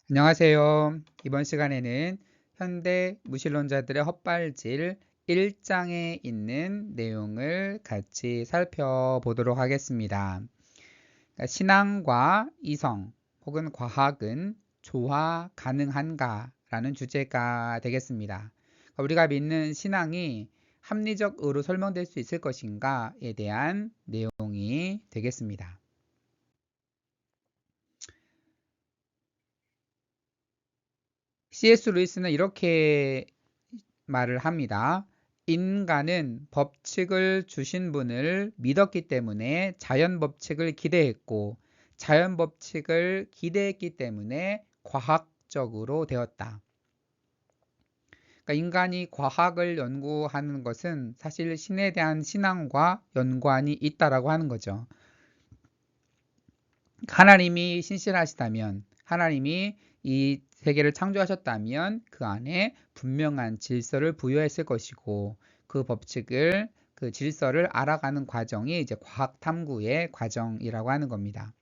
안녕하세요. 이번 시간에는 현대 무신론자들의 헛발질 1장에 있는 내용을 같이 살펴보도록 하겠습니다. 그러니까 신앙과 이성 혹은 과학은 조화 가능한가? 라는 주제가 되겠습니다. 그러니까 우리가 믿는 신앙이 합리적으로 설명될 수 있을 것인가에 대한 내용이 되겠습니다. C.S. 루이스는 이렇게 말을 합니다. 인간은 법칙을 주신 분을 믿었기 때문에 자연 법칙을 기대했고, 자연 법칙을 기대했기 때문에 과학적으로 되었다. 그러니까 인간이 과학을 연구하는 것은 사실 신에 대한 신앙과 연관이 있다라고 하는 거죠. 하나님이 신실하시다면, 하나님이 이 세계를 창조하셨다면 그 안에 분명한 질서를 부여했을 것이고, 그 법칙을, 그 질서를 알아가는 과정이 이제 과학 탐구의 과정이라고 하는 겁니다.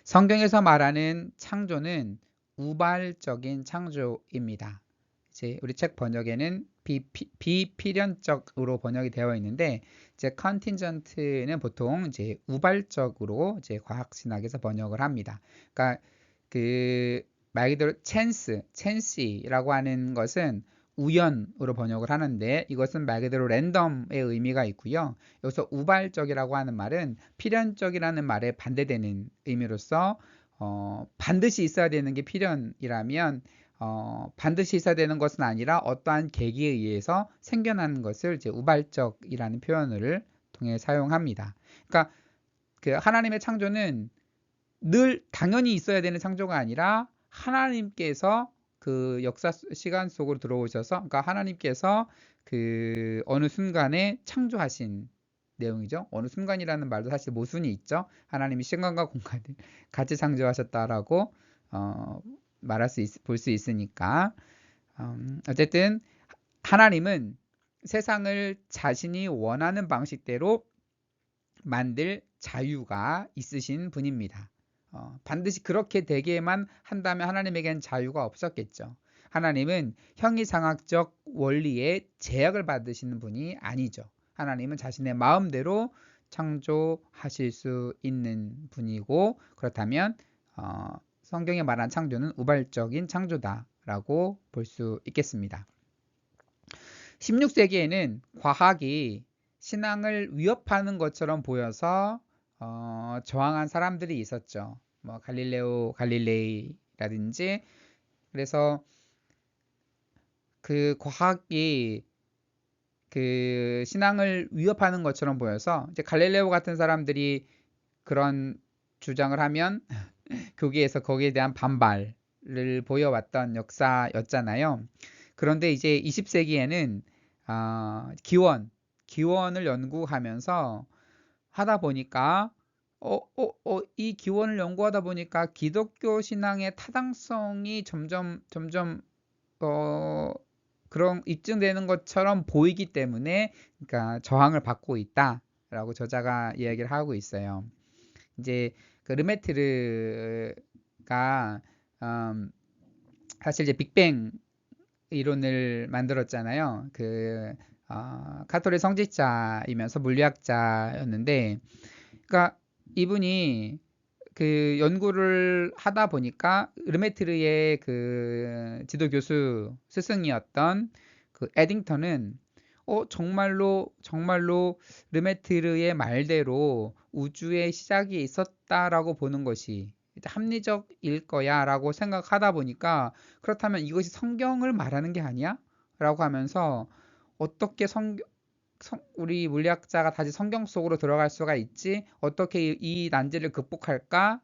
성경에서 말하는 창조는 우발적인 창조입니다. 이제 우리 책 번역에는 비필연적으로 번역이 되어 있는데, 이제 contingent는 보통 이제 우발적으로 이제 과학신학에서 번역을 합니다. 그러니까 말 그대로 chance라고 하는 것은 우연으로 번역을 하는데, 이것은 말 그대로 랜덤의 의미가 있고요. 여기서 우발적이라고 하는 말은 필연적이라는 말에 반대되는 의미로서 반드시 있어야 되는 게 필연이라면 반드시 있어야 되는 것은 아니라 어떠한 계기에 의해서 생겨나는 것을 이제 우발적이라는 표현을 통해 사용합니다. 그러니까 그 하나님의 창조는 늘 당연히 있어야 되는 창조가 아니라 하나님께서 그 역사 시간 속으로 들어오셔서, 그러니까 하나님께서 그 어느 순간에 창조하신 내용이죠. 어느 순간이라는 말도 사실 모순이 있죠. 하나님이 시간과 공간을 같이 창조하셨다라고 말할 볼 수 있으니까. 어쨌든 하나님은 세상을 자신이 원하는 방식대로 만들 자유가 있으신 분입니다. 반드시 그렇게 되게만 한다면 하나님에겐 자유가 없었겠죠. 하나님은 형이상학적 원리에 제약을 받으시는 분이 아니죠. 하나님은 자신의 마음대로 창조하실 수 있는 분이고, 그렇다면 성경에 말한 창조는 우발적인 창조다라고 볼 수 있겠습니다. 16세기에는 과학이 신앙을 위협하는 것처럼 보여서 저항한 사람들이 있었죠. 뭐 갈릴레오 갈릴레이라든지. 그래서 그 과학이 그 신앙을 위협하는 것처럼 보여서 이제 갈릴레오 같은 사람들이 그런 주장을 하면 교계에서 거기에 대한 반발을 보여왔던 역사였잖아요. 그런데 이제 20세기에는 기원을 연구하면서 하다 보니까 이 기원을 연구하다 보니까 기독교 신앙의 타당성이 점점 그런 입증되는 것처럼 보이기 때문에, 그러니까 저항을 받고 있다라고 저자가 이야기를 하고 있어요. 이제 그 르메트르가 사실 이제 빅뱅 이론을 만들었잖아요. 카톨릭 성직자이면서 물리학자였는데, 그러니까 이분이 그 연구를 하다 보니까 르메트르의 그 지도 교수 스승이었던 그 에딩턴은 정말로 르메트르의 말대로 우주의 시작이 있었다라고 보는 것이 합리적일 거야 라고 생각하다 보니까, 그렇다면 이것이 성경을 말하는 게 아니야? 라고 하면서 어떻게 우리 물리학자가 다시 성경 속으로 들어갈 수가 있지? 어떻게 이 난제를 극복할까?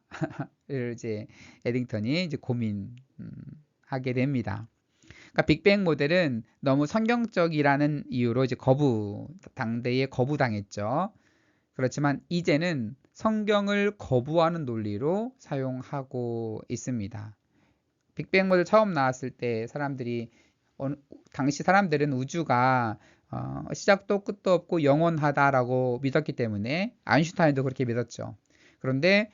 를 이제 에딩턴이 이제 고민하게 됩니다. 그러니까 빅뱅 모델은 너무 성경적이라는 이유로 이제 당대에 거부당했죠. 그렇지만 이제는 성경을 거부하는 논리로 사용하고 있습니다. 빅뱅 모델 처음 나왔을 때 당시 사람들은 우주가 시작도 끝도 없고 영원하다라고 믿었기 때문에 아인슈타인도 그렇게 믿었죠. 그런데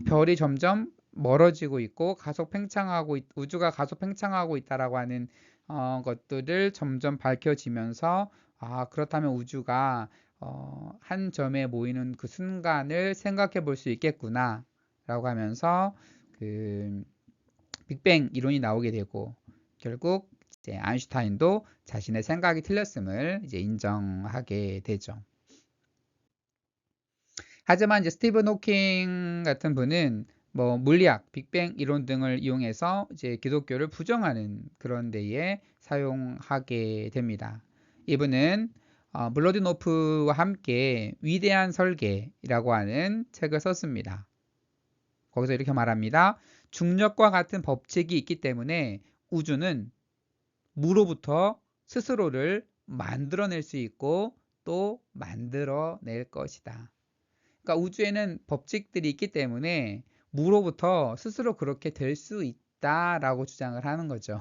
별이 점점 멀어지고 있고 우주가 가속 팽창하고 있다라고 하는 것들을 점점 밝혀지면서 그렇다면 우주가 한 점에 모이는 그 순간을 생각해 볼 수 있겠구나 라고 하면서 그 빅뱅 이론이 나오게 되고, 결국 이제 아인슈타인도 자신의 생각이 틀렸음을 이제 인정하게 되죠. 하지만 이제 스티븐 호킹 같은 분은 뭐 물리학, 빅뱅 이론 등을 이용해서 이제 기독교를 부정하는 그런 데에 사용하게 됩니다. 이분은 블러디노프와 함께 위대한 설계라고 하는 책을 썼습니다. 거기서 이렇게 말합니다. 중력과 같은 법칙이 있기 때문에 우주는 무로부터 스스로를 만들어낼 수 있고 또 만들어낼 것이다. 그러니까 우주에는 법칙들이 있기 때문에 무로부터 스스로 그렇게 될 수 있다라고 주장을 하는 거죠.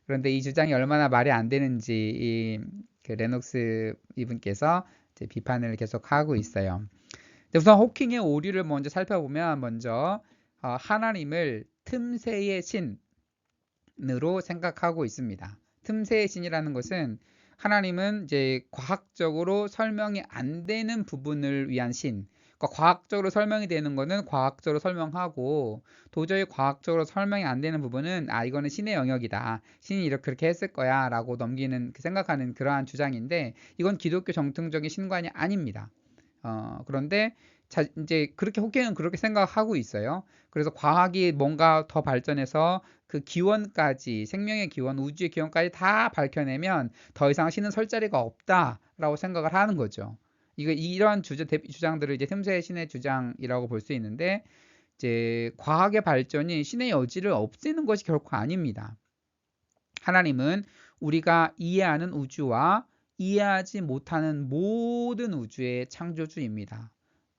그런데 이 주장이 얼마나 말이 안 되는지 그 레녹스 이분께서 이제 비판을 계속 하고 있어요. 우선 호킹의 오류를 먼저 살펴보면, 먼저 하나님을 틈새의 신으로 생각하고 있습니다. 틈새의 신이라는 것은 하나님은 이제 과학적으로 설명이 안 되는 부분을 위한 신. 그러니까 과학적으로 설명이 되는 거는 과학적으로 설명하고, 도저히 과학적으로 설명이 안 되는 부분은 이거는 신의 영역이다. 신이 이렇게 그렇게 했을 거야 라고 넘기는, 생각하는 그러한 주장인데, 이건 기독교 정통적인 신관이 아닙니다. 그런데 이제 그렇게 호킹은 그렇게 생각하고 있어요. 그래서 과학이 뭔가 더 발전해서 그 기원까지, 생명의 기원, 우주의 기원까지 다 밝혀내면 더 이상 신은 설 자리가 없다라고 생각을 하는 거죠. 이러한 주장들을 이제 틈새의 신의 주장이라고 볼 수 있는데, 이제 과학의 발전이 신의 여지를 없애는 것이 결코 아닙니다. 하나님은 우리가 이해하는 우주와 이해하지 못하는 모든 우주의 창조주입니다.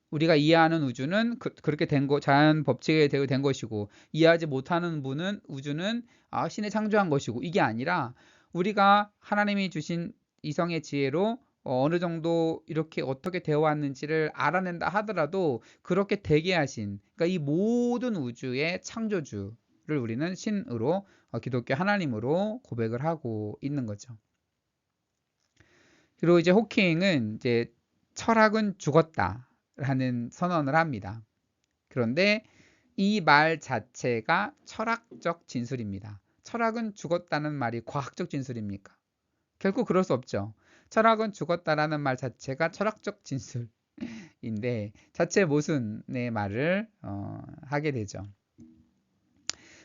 우리가 이해하는 우주는 그렇게 자연 법칙에 된 것이고, 이해하지 못하는 우주는 신이 창조한 것이고, 이게 아니라 우리가 하나님이 주신 이성의 지혜로 어느 정도 이렇게 어떻게 되어 왔는지를 알아낸다 하더라도 그렇게 되게 하신, 그러니까 이 모든 우주의 창조주를 우리는 신으로, 기독교 하나님으로 고백을 하고 있는 거죠. 그리고 이제 호킹은 이제 철학은 죽었다라는 선언을 합니다. 그런데 이 말 자체가 철학적 진술입니다. 철학은 죽었다는 말이 과학적 진술입니까? 결국 그럴 수 없죠. 철학은 죽었다라는 말 자체가 철학적 진술인데 자체 모순의 말을 하게 되죠.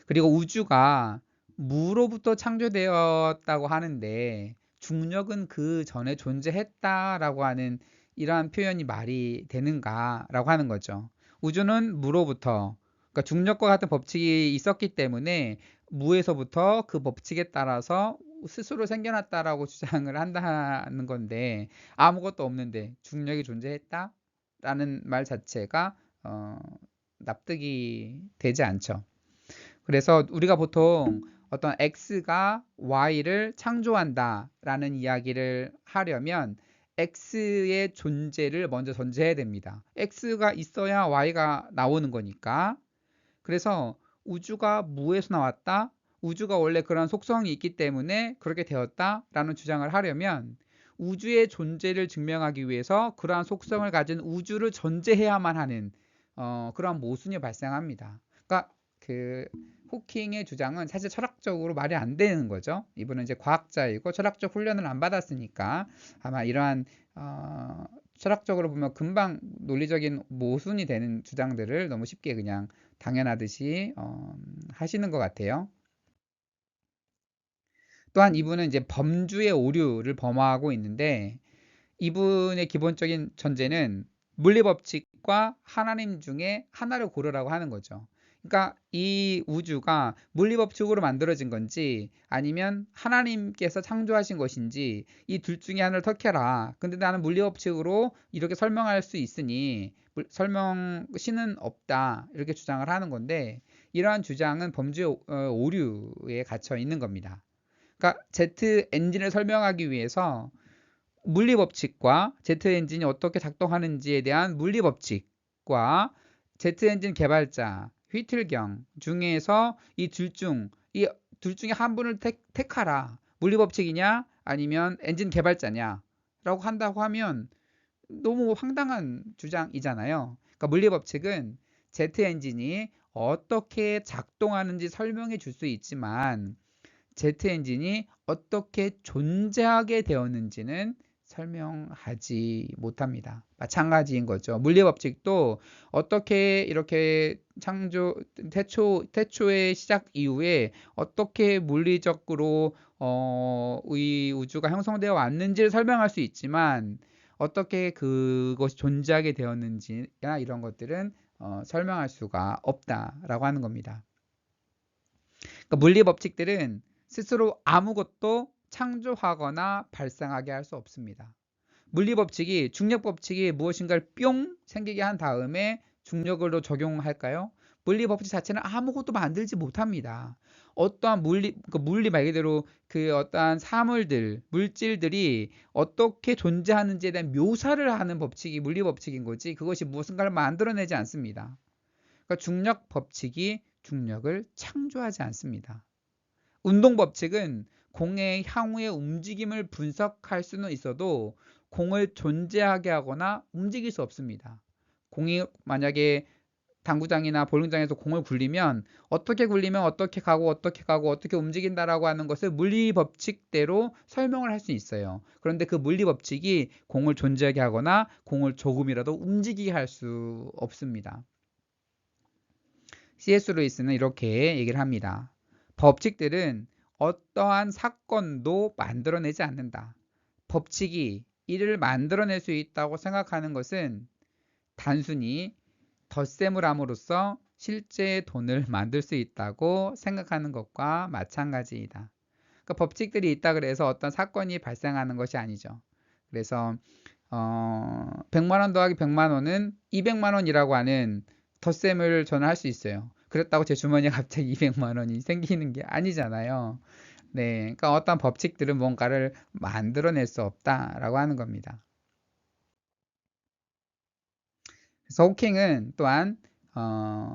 그리고 우주가 무로부터 창조되었다고 하는데 중력은 그 전에 존재했다라고 하는 이러한 표현이 말이 되는가라고 하는 거죠. 우주는 무로부터, 그러니까 중력과 같은 법칙이 있었기 때문에 무에서부터 그 법칙에 따라서 스스로 생겨났다라고 주장을 한다는 건데, 아무것도 없는데 중력이 존재했다라는 말 자체가 납득이 되지 않죠. 그래서 우리가 보통 어떤 X가 Y를 창조한다라는 이야기를 하려면 X의 존재를 먼저 전제해야 됩니다. X가 있어야 Y가 나오는 거니까. 그래서 우주가 무에서 나왔다, 우주가 원래 그런 속성이 있기 때문에 그렇게 되었다라는 주장을 하려면 우주의 존재를 증명하기 위해서 그러한 속성을 가진 우주를 전제해야만 하는 그러한 모순이 발생합니다. 그러니까 그 호킹의 주장은 사실 철학적으로 말이 안 되는 거죠. 이분은 이제 과학자이고 철학적 훈련을 안 받았으니까 아마 이러한 철학적으로 보면 금방 논리적인 모순이 되는 주장들을 너무 쉽게 그냥 당연하듯이 하시는 것 같아요. 또한 이분은 이제 범주의 오류를 범하고 있는데, 이분의 기본적인 전제는 물리법칙과 하나님 중에 하나를 고르라고 하는 거죠. 그러니까 이 우주가 물리법칙으로 만들어진 건지 아니면 하나님께서 창조하신 것인지 이 둘 중에 하나를 택해라. 근데 나는 물리법칙으로 이렇게 설명할 수 있으니 신은 없다, 이렇게 주장을 하는 건데, 이러한 주장은 범주의 오류에 갇혀 있는 겁니다. 그러니까 제트 엔진을 설명하기 위해서 물리법칙과 제트 엔진이 어떻게 작동하는지에 대한 물리법칙과 제트 엔진 개발자, 휘틀경 중에서 이 둘 중에 한 분을 택하라. 물리법칙이냐 아니면 엔진 개발자냐 라고 한다고 하면 너무 황당한 주장이잖아요. 그러니까 물리법칙은 제트 엔진이 어떻게 작동하는지 설명해 줄 수 있지만 제트 엔진이 어떻게 존재하게 되었는지는 설명하지 못합니다. 마찬가지인 거죠. 물리법칙도 어떻게 이렇게 태초의 시작 이후에 어떻게 물리적으로 이 우주가 형성되어 왔는지를 설명할 수 있지만 어떻게 그것이 존재하게 되었는지나 이런 것들은 설명할 수가 없다라고 하는 겁니다. 그러니까 물리 법칙들은 스스로 아무것도 창조하거나 발생하게 할 수 없습니다. 물리 법칙이 중력 법칙이 무엇인가를 뿅 생기게 한 다음에 중력으로 적용할까요? 물리 법칙 자체는 아무것도 만들지 못합니다. 어떠한 물리 말 그대로 그 어떠한 사물들, 물질들이 어떻게 존재하는지에 대한 묘사를 하는 법칙이 물리 법칙인 거지 그것이 무엇인가를 만들어내지 않습니다. 그러니까 중력 법칙이 중력을 창조하지 않습니다. 운동 법칙은 공의 향후의 움직임을 분석할 수는 있어도 공을 존재하게 하거나 움직일 수 없습니다. 공이 만약에 당구장이나 볼링장에서 공을 굴리면 어떻게 가고 어떻게 움직인다라고 하는 것을 물리 법칙대로 설명을 할 수 있어요. 그런데 그 물리 법칙이 공을 존재하게 하거나 공을 조금이라도 움직이게 할 수 없습니다. C.S. 루이스는 이렇게 얘기를 합니다. 법칙들은 어떠한 사건도 만들어내지 않는다. 법칙이 이를 만들어낼 수 있다고 생각하는 것은 단순히 덧셈을 함으로써 실제 돈을 만들 수 있다고 생각하는 것과 마찬가지이다. 그러니까 법칙들이 있다 그래서 어떤 사건이 발생하는 것이 아니죠. 그래서 100만 원 더하기 100만 원은 200만 원이라고 하는 덧셈을 저는 할 수 있어요. 그랬다고 제 주머니에 갑자기 200만 원이 생기는 게 아니잖아요. 네, 그러니까 어떤 법칙들은 뭔가를 만들어낼 수 없다라고 하는 겁니다. 그래서 호킹은 또한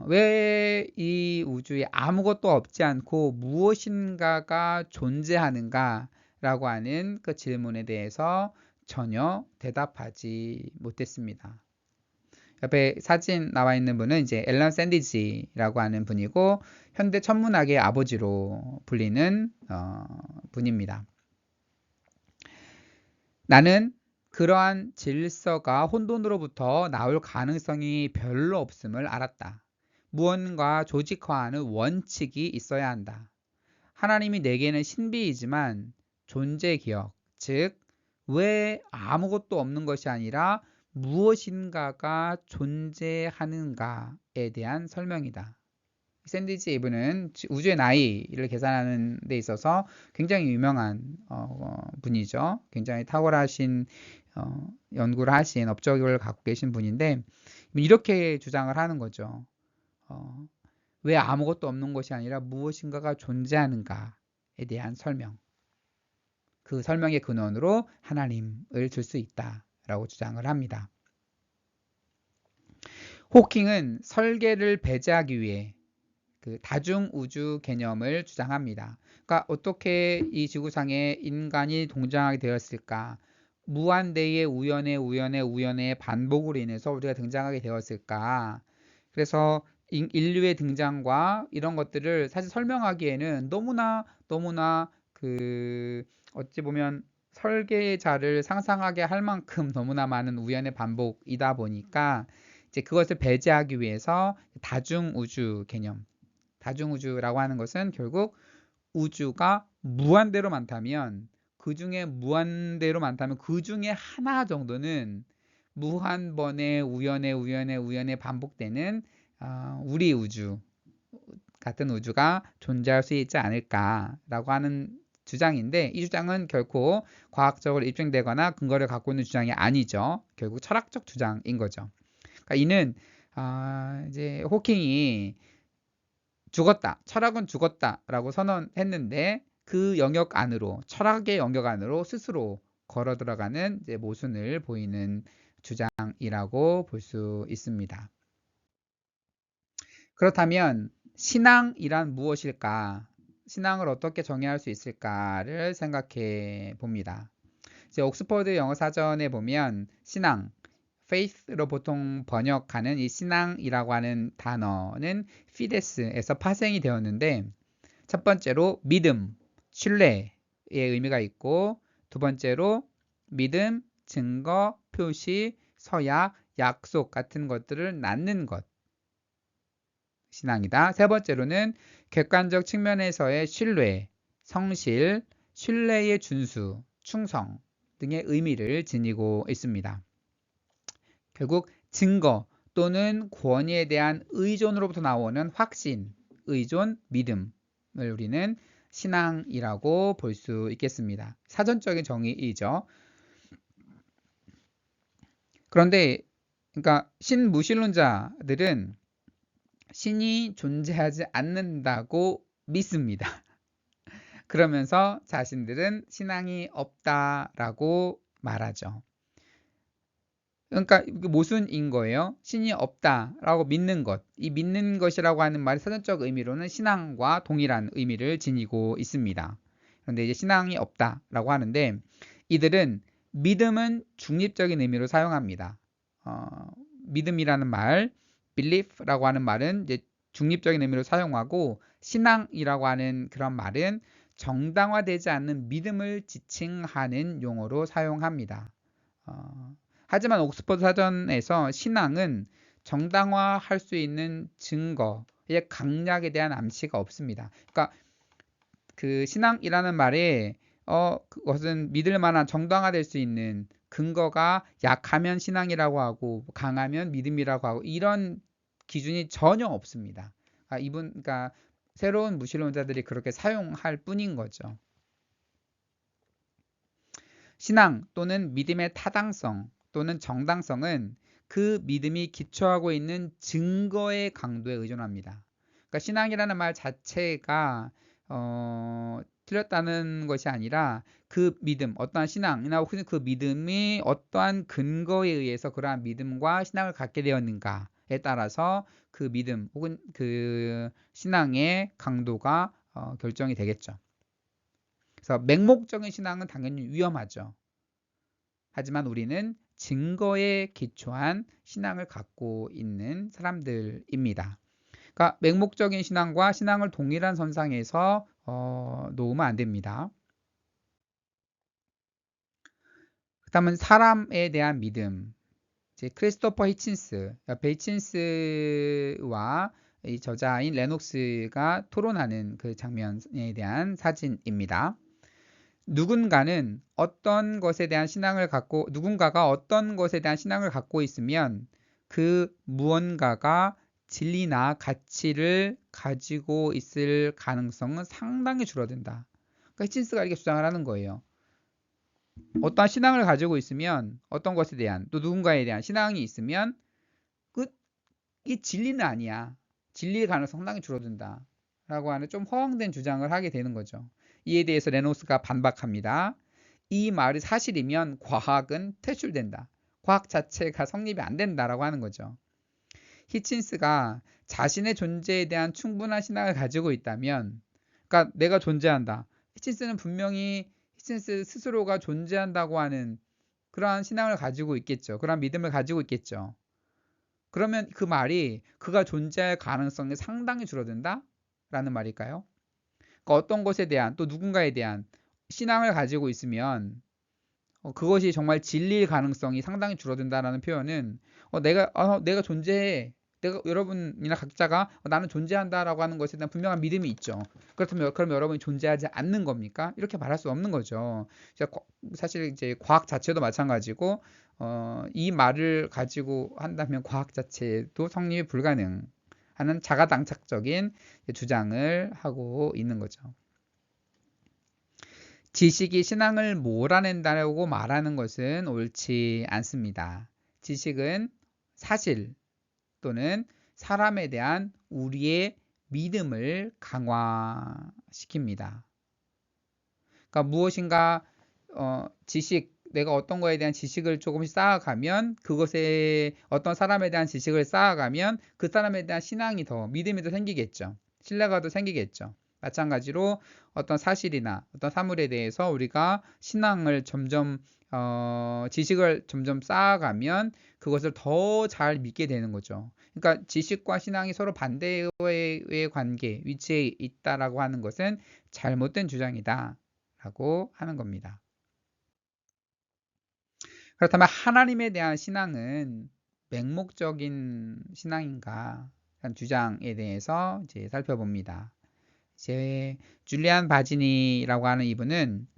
왜 이 우주에 아무것도 없지 않고 무엇인가가 존재하는가 라고 하는 그 질문에 대해서 전혀 대답하지 못했습니다. 옆에 사진 나와 있는 분은 이제 앨런 샌디지라고 하는 분이고 현대 천문학의 아버지로 불리는 분입니다. 나는 그러한 질서가 혼돈으로부터 나올 가능성이 별로 없음을 알았다. 무언가 조직화하는 원칙이 있어야 한다. 하나님이 내게는 신비이지만 존재 기억, 즉 왜 아무것도 없는 것이 아니라 무엇인가가 존재하는가에 대한 설명이다. 샌디지 이분은 우주의 나이를 계산하는 데 있어서 굉장히 유명한 분이죠. 굉장히 탁월하신 연구를 하신 업적을 갖고 계신 분인데 이렇게 주장을 하는 거죠. 왜 아무것도 없는 것이 아니라 무엇인가가 존재하는가에 대한 설명. 그 설명의 근원으로 하나님을 들 수 있다라고 주장을 합니다. 호킹은 설계를 배제하기 위해 그 다중우주 개념을 주장합니다. 그러니까 어떻게 이 지구상에 인간이 동장하게 되었을까? 무한대의 우연의 반복으로 인해서 우리가 등장하게 되었을까? 그래서 인류의 등장과 이런 것들을 사실 설명하기에는 너무나 그 어찌 보면 설계자를 상상하게 할 만큼 너무나 많은 우연의 반복이다 보니까 이제 그것을 배제하기 위해서 다중우주 개념, 다중우주라고 하는 것은 결국 우주가 무한대로 많다면 그 중에 하나 정도는 무한 번의 우연의 반복되는 우리 우주 같은 우주가 존재할 수 있지 않을까라고 하는 주장인데 이 주장은 결코 과학적으로 입증되거나 근거를 갖고 있는 주장이 아니죠. 결국 철학적 주장인 거죠. 그러니까 이는 이제 호킹이 철학은 죽었다라고 선언했는데 그 영역 안으로 철학의 영역 안으로 스스로 걸어 들어가는 이제 모순을 보이는 주장이라고 볼 수 있습니다. 그렇다면 신앙이란 무엇일까? 신앙을 어떻게 정의할 수 있을까를 생각해 봅니다. 이제 옥스퍼드 영어 사전에 보면 신앙, faith로 보통 번역하는 이 신앙이라고 하는 단어는 fide스에서 파생이 되었는데, 첫 번째로 믿음, 신뢰의 의미가 있고, 두 번째로 믿음, 증거, 표시, 서약, 약속 같은 것들을 낳는 것, 신앙이다. 세 번째로는 객관적 측면에서의 신뢰, 성실, 신뢰의 준수, 충성 등의 의미를 지니고 있습니다. 결국 증거 또는 권위에 대한 의존으로부터 나오는 확신, 의존, 믿음을 우리는 신앙이라고 볼 수 있겠습니다. 사전적인 정의이죠. 그런데 그러니까 신무신론자들은 신이 존재하지 않는다고 믿습니다. 그러면서 자신들은 신앙이 없다라고 말하죠. 그러니까 모순인 거예요. 신이 없다라고 믿는 것. 이 믿는 것이라고 하는 말이 사전적 의미로는 신앙과 동일한 의미를 지니고 있습니다. 그런데 이제 신앙이 없다라고 하는데, 이들은 믿음은 중립적인 의미로 사용합니다. 믿음이라는 말, belief라고 하는 말은 이제 중립적인 의미로 사용하고, 신앙이라고 하는 그런 말은 정당화되지 않는 믿음을 지칭하는 용어로 사용합니다. 하지만 옥스퍼드 사전에서 신앙은 정당화할 수 있는 증거의 강약에 대한 암시가 없습니다. 그러니까 그 신앙이라는 말에 그것은 믿을 만한 정당화될 수 있는 근거가 약하면 신앙이라고 하고 강하면 믿음이라고 하고 이런 기준이 전혀 없습니다. 그러니까 새로운 무신론자들이 그렇게 사용할 뿐인 거죠. 신앙 또는 믿음의 타당성 또는 정당성은 그 믿음이 기초하고 있는 증거의 강도에 의존합니다. 그러니까 신앙이라는 말 자체가 틀렸다는 것이 아니라 그 믿음, 어떠한 신앙이나 혹은 그 믿음이 어떠한 근거에 의해서 그러한 믿음과 신앙을 갖게 되었는가에 따라서 그 믿음 혹은 그 신앙의 강도가 결정이 되겠죠. 그래서 맹목적인 신앙은 당연히 위험하죠. 하지만 우리는 증거에 기초한 신앙을 갖고 있는 사람들입니다. 그러니까 맹목적인 신앙과 신앙을 동일한 선상에서 놓으면 안 됩니다. 그다음은 사람에 대한 믿음. 이제 크리스토퍼 히친스, 옆에 히친스와 이 저자인 레녹스가 토론하는 그 장면에 대한 사진입니다. 누군가가 어떤 것에 대한 신앙을 갖고 있으면 그 무언가가 진리나 가치를 가지고 있을 가능성은 상당히 줄어든다. 그러니까 히친스가 이렇게 주장을 하는 거예요. 어떠한 신앙을 가지고 있으면 어떤 것에 대한 또 누군가에 대한 신앙이 있으면 이 진리는 아니야. 진리의 가능성이 상당히 줄어든다. 라고 하는 좀 허황된 주장을 하게 되는 거죠. 이에 대해서 레노스가 반박합니다. 이 말이 사실이면 과학은 퇴출된다. 과학 자체가 성립이 안 된다라고 하는 거죠. 히친스가 자신의 존재에 대한 충분한 신앙을 가지고 있다면, 그러니까 내가 존재한다. 히친스는 분명히 히친스 스스로가 존재한다고 하는 그러한 신앙을 가지고 있겠죠. 그러한 믿음을 가지고 있겠죠. 그러면 그 말이 그가 존재할 가능성이 상당히 줄어든다? 라는 말일까요? 그러니까 어떤 것에 대한 또 누군가에 대한 신앙을 가지고 있으면 그것이 정말 진리일 가능성이 상당히 줄어든다라는 표현은 내가 존재해. 여러분이나 각자가 나는 존재한다라고 하는 것에 대한 분명한 믿음이 있죠. 그렇다면 그럼 여러분이 존재하지 않는 겁니까? 이렇게 말할 수 없는 거죠. 사실 이제 과학 자체도 마찬가지고 이 말을 가지고 한다면 과학 자체도 성립이 불가능하는 자가당착적인 주장을 하고 있는 거죠. 지식이 신앙을 몰아낸다고 말하는 것은 옳지 않습니다. 지식은 사실 또는 사람에 대한 우리의 믿음을 강화시킵니다. 그러니까 무엇인가 지식, 내가 어떤 거에 대한 지식을 조금씩 쌓아가면 그것에 어떤 사람에 대한 지식을 쌓아가면 그 사람에 대한 신앙이 더 믿음이 더 생기겠죠. 신뢰가 더 생기겠죠. 마찬가지로 어떤 사실이나 어떤 사물에 대해서 우리가 신앙을 점점 지식을 점점 쌓아가면 그것을 더 잘 믿게 되는 거죠. 그러니까 지식과 신앙이 서로 반대의 관계, 위치에 있다라고 하는 것은 잘못된 주장이다 라고 하는 겁니다. 그렇다면 하나님에 대한 신앙은 맹목적인 신앙인가? 라는 주장에 대해서 이제 살펴봅니다. 이제 줄리안 바지니라고 하는 이분은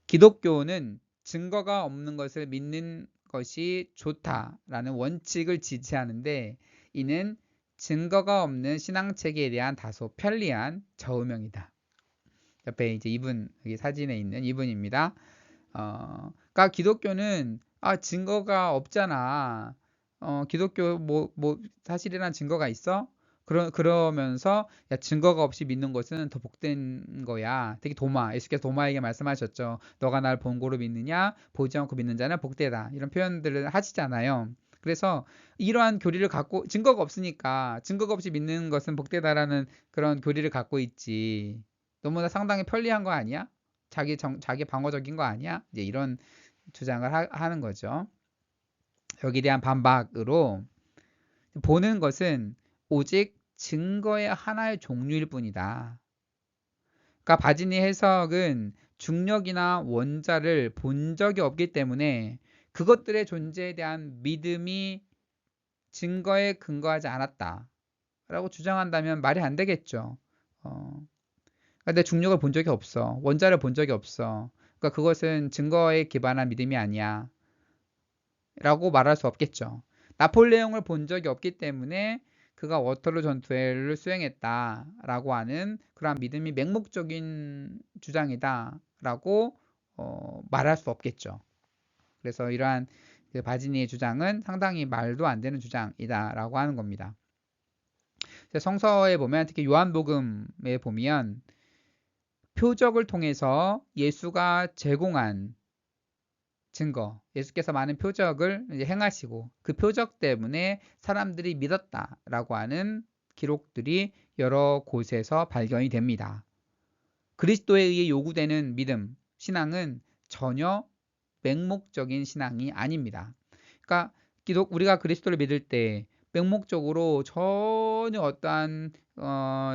기독교는 증거가 없는 것을 믿는 것이 좋다라는 원칙을 지지하는데 이는 증거가 없는 신앙체계에 대한 다소 편리한 저음형이다. 옆에 이제 이분 여기 사진에 있는 이분입니다. 그러니까 기독교는 증거가 없잖아. 기독교 뭐 사실이란 증거가 있어? 그러면서 야, 증거가 없이 믿는 것은 더 복된 거야. 되게 예수께서 도마에게 말씀하셨죠. 너가 날 본고로 믿느냐? 보지 않고 믿는 자는 복되다. 이런 표현들을 하시잖아요. 그래서 이러한 교리를 갖고 증거가 없으니까 증거가 없이 믿는 것은 복되다라는 그런 교리를 갖고 있지. 너무나 상당히 편리한 거 아니야? 자기 방어적인 거 아니야? 이제 이런 주장을 하는 거죠. 여기에 대한 반박으로 보는 것은 오직 증거의 하나의 종류일 뿐이다. 그러니까 바지니 해석은 중력이나 원자를 본 적이 없기 때문에 그것들의 존재에 대한 믿음이 증거에 근거하지 않았다 라고 주장한다면 말이 안 되겠죠. 그러니까 내 중력을 본 적이 없어. 원자를 본 적이 없어. 그러니까 그것은 증거에 기반한 믿음이 아니야 라고 말할 수 없겠죠. 나폴레옹을 본 적이 없기 때문에 그가 워터루 전투를 수행했다라고 하는 그러한 믿음이 맹목적인 주장이다라고 말할 수 없겠죠. 그래서 이러한 그 바지니의 주장은 상당히 말도 안 되는 주장이다라고 하는 겁니다. 성서에 보면 특히 요한복음에 보면 표적을 통해서 예수가 제공한 증거, 예수께서 많은 표적을 이제 행하시고 그 표적 때문에 사람들이 믿었다라고 하는 기록들이 여러 곳에서 발견이 됩니다. 그리스도에 의해 요구되는 믿음, 신앙은 전혀 맹목적인 신앙이 아닙니다. 그러니까 우리가 그리스도를 믿을 때 맹목적으로 전혀 어떠한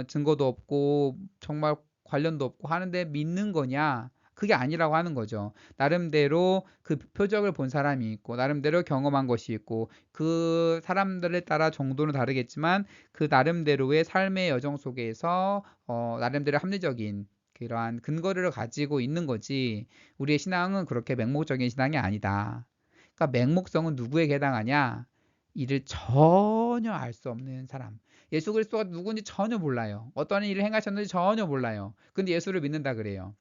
증거도 없고 정말 관련도 없고 하는데 믿는 거냐? 그게 아니라고 하는 거죠. 나름대로 그 표적을 본 사람이 있고 나름대로 경험한 것이 있고 그 사람들에 따라 정도는 다르겠지만 그 나름대로의 삶의 여정 속에서 나름대로 합리적인 그러한 근거를 가지고 있는 거지 우리의 신앙은 그렇게 맹목적인 신앙이 아니다. 그러니까 맹목성은 누구에게 해당하냐? 이를 전혀 알 수 없는 사람. 예수 그리스도가 누군지 전혀 몰라요. 어떤 일을 행하셨는지 전혀 몰라요. 근데 예수를 믿는다 그래요.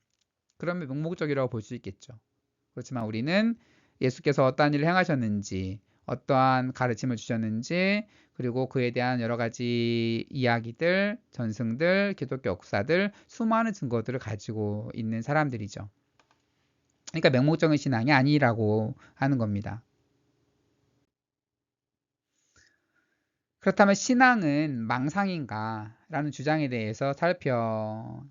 그러면 맹목적이라고 볼 수 있겠죠. 그렇지만 우리는 예수께서 어떠한 일을 행하셨는지, 어떠한 가르침을 주셨는지, 그리고 그에 대한 여러 가지 이야기들, 전승들, 기독교 역사들, 수많은 증거들을 가지고 있는 사람들이죠. 그러니까 맹목적인 신앙이 아니라고 하는 겁니다. 그렇다면 신앙은 망상인가? 라는 주장에 대해서 살펴봅니다.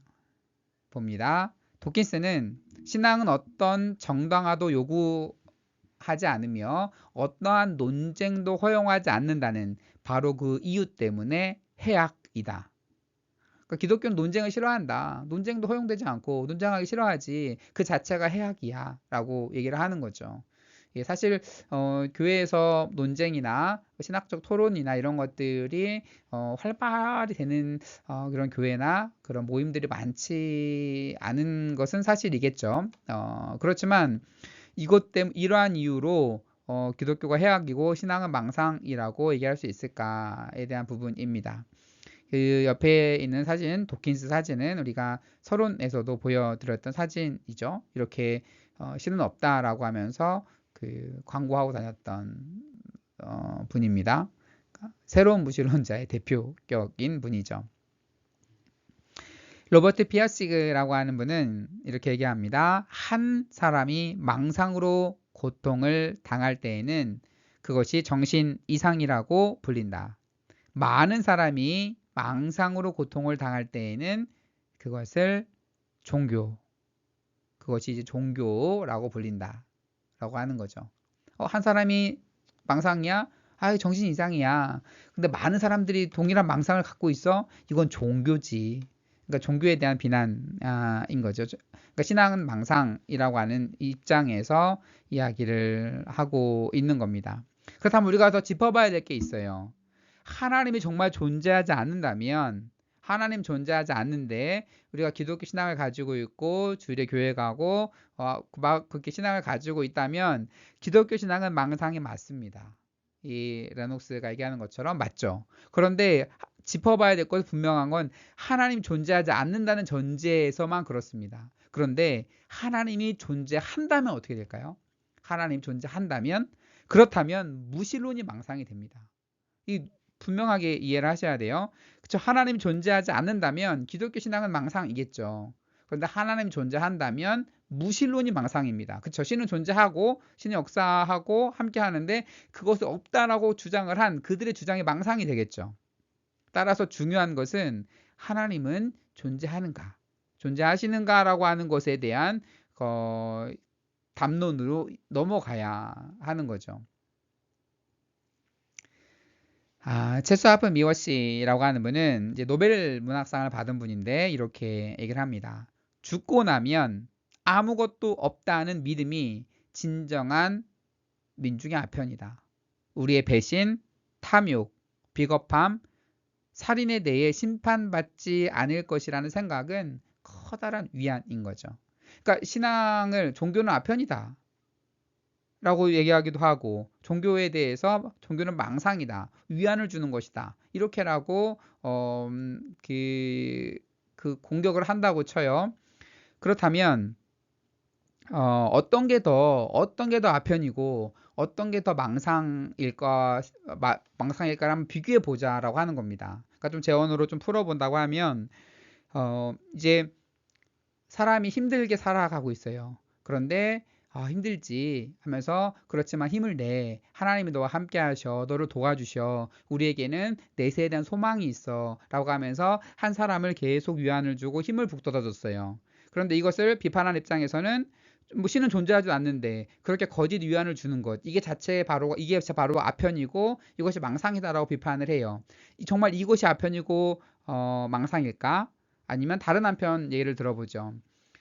도킨스는 신앙은 어떤 정당화도 요구하지 않으며 어떠한 논쟁도 허용하지 않는다는 바로 그 이유 때문에 해악이다. 그러니까 기독교는 논쟁을 싫어한다. 논쟁도 허용되지 않고 논쟁하기 싫어하지. 그 자체가 해악이야 라고 얘기를 하는 거죠. 사실 교회에서 논쟁이나 신학적 토론이나 이런 것들이 활발히 되는 그런 교회나 그런 모임들이 많지 않은 것은 사실이겠죠. 그렇지만 이러한 이유로 기독교가 해악이고 신앙은 망상이라고 얘기할 수 있을까에 대한 부분입니다. 그 옆에 있는 사진, 도킨스 사진은 우리가 서론에서도 보여드렸던 사진이죠. 이렇게 신은 없다라고 하면서 그 광고하고 다녔던 분입니다. 새로운 무신론자의 대표격인 분이죠. 로버트 피어시그라고 하는 분은 이렇게 얘기합니다. 한 사람이 망상으로 고통을 당할 때에는 그것이 정신 이상이라고 불린다. 많은 사람이 망상으로 고통을 당할 때에는 그것을 그것이 이제 종교라고 불린다. 라고 하는 거죠. 한 사람이 망상이야? 정신 이상이야. 근데 많은 사람들이 동일한 망상을 갖고 있어? 이건 종교지. 그러니까 종교에 대한 비난인 거죠. 그러니까 신앙은 망상이라고 하는 입장에서 이야기를 하고 있는 겁니다. 그렇다면 우리가 더 짚어봐야 될 게 있어요. 하나님이 정말 존재하지 않는다면, 하나님 존재하지 않는데 우리가 기독교 신앙을 가지고 있고 주일에 교회 가고 막 그렇게 신앙을 가지고 있다면 기독교 신앙은 망상이 맞습니다. 이 레녹스가 얘기하는 것처럼 맞죠. 그런데 짚어봐야 될 것이 분명한 건 하나님 존재하지 않는다는 전제에서만 그렇습니다. 그런데 하나님이 존재한다면 어떻게 될까요? 하나님 존재한다면 그렇다면 무신론이 망상이 됩니다. 이 분명하게 이해를 하셔야 돼요. 그렇죠? 하나님 존재하지 않는다면 기독교 신앙은 망상이겠죠. 그런데 하나님 존재한다면 무신론이 망상입니다. 그렇죠? 신은 존재하고 신이 역사하고 함께 하는데 그것을 없다라고 주장을 한 그들의 주장이 망상이 되겠죠. 따라서 중요한 것은 하나님은 존재하는가, 존재하시는가라고 하는 것에 대한 담론으로 넘어가야 하는 거죠. 체스하프 미워시라고 하는 분은 이제 노벨 문학상을 받은 분인데 이렇게 얘기를 합니다. 죽고 나면 아무것도 없다는 믿음이 진정한 민중의 아편이다. 우리의 배신, 탐욕, 비겁함, 살인에 대해 심판받지 않을 것이라는 생각은 커다란 위안인 거죠. 그러니까 종교는 아편이다 라고 얘기하기도 하고 종교에 대해서 종교는 망상이다, 위안을 주는 것이다, 이렇게라고 그 공격을 한다고 쳐요. 그렇다면 어떤 게 더 아편이고 어떤 게 더 망상일까라면 비교해 보자라고 하는 겁니다. 그러니까 좀 재원으로 좀 풀어본다고 하면 이제 사람이 힘들게 살아가고 있어요. 그런데 힘들지 하면서 그렇지만 힘을 내. 하나님이 너와 함께 하셔. 너를 도와주셔. 우리에게는 내세에 대한 소망이 있어. 라고 하면서 한 사람을 계속 위안을 주고 힘을 북돋아줬어요. 그런데 이것을 비판하는 입장에서는 신은 존재하지 않는데 그렇게 거짓 위안을 주는 것, 이게 바로 아편이고 이것이 망상이다라고 비판을 해요. 정말 이것이 아편이고 망상일까? 아니면 다른 한편 예를 들어보죠.